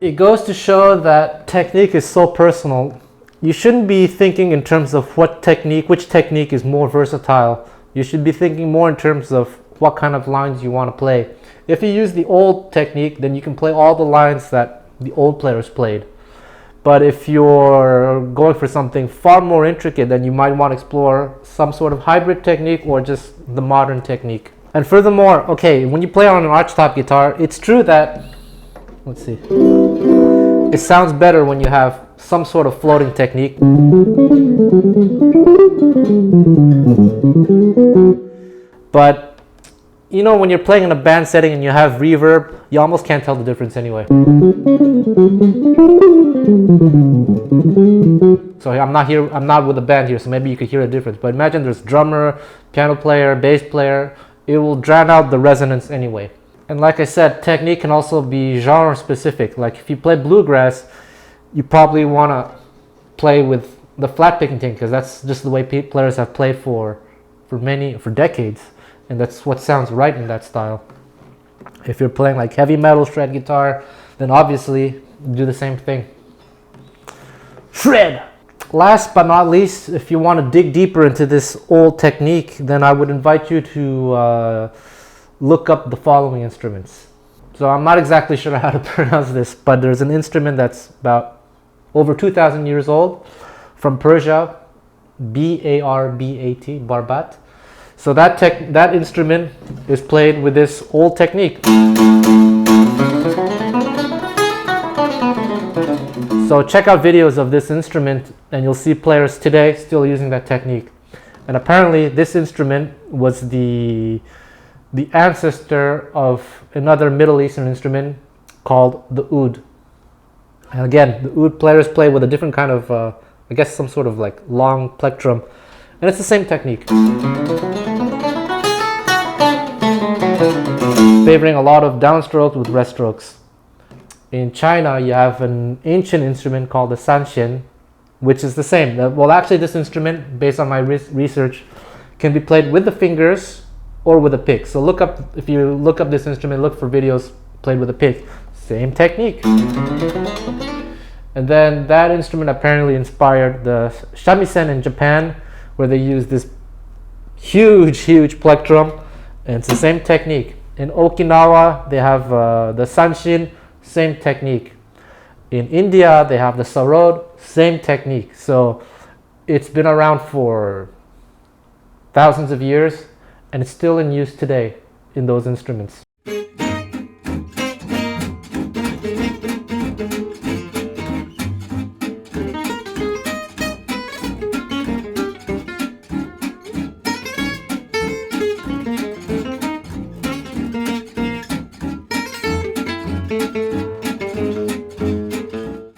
It goes to show that technique is so personal. You shouldn't be thinking in terms of which technique is more versatile. You should be thinking more in terms of what kind of lines you want to play. If you use the old technique, then you can play all the lines that the old players played. But if you're going for something far more intricate, then you might want to explore some sort of hybrid technique or just the modern technique. And furthermore, okay, when you play on an archtop guitar, it's true that, let's see, it sounds better when you have some sort of floating technique. But you know, when you're playing in a band setting and you have reverb, you almost can't tell the difference anyway. So I'm not with a band here, so maybe you could hear a difference. But imagine there's drummer, piano player, bass player. It will drown out the resonance anyway. And like I said, technique can also be genre specific. Like if you play bluegrass, you probably want to play with the flat picking thing, because that's just the way players have played for decades. And that's what sounds right in that style. If you're playing like heavy metal shred guitar, then obviously do the same thing. Shred! Last but not least, if you want to dig deeper into this old technique, then I would invite you to look up the following instruments. So I'm not exactly sure how to pronounce this, but there's an instrument that's about over 2,000 years old from Persia, B-A-R-B-A-T, Barbat. So that instrument is played with this old technique. So check out videos of this instrument and you'll see players today still using that technique. And apparently this instrument was the ancestor of another Middle Eastern instrument called the oud. And again, the oud players play with a different kind of, I guess some sort of like long plectrum. And it's the same technique. Favoring a lot of downstrokes with rest strokes. In China, you have an ancient instrument called the sanxian, which is the same. Well, actually, this instrument, based on my research, can be played with the fingers or with a pick. So if you look up this instrument, look for videos played with a pick. Same technique. And then that instrument apparently inspired the shamisen in Japan, where they use this huge plectrum, and it's the same technique. In Okinawa, they have the sanshin, same technique. In India, they have the sarod, same technique. So it's been around for thousands of years, and it's still in use today in those instruments.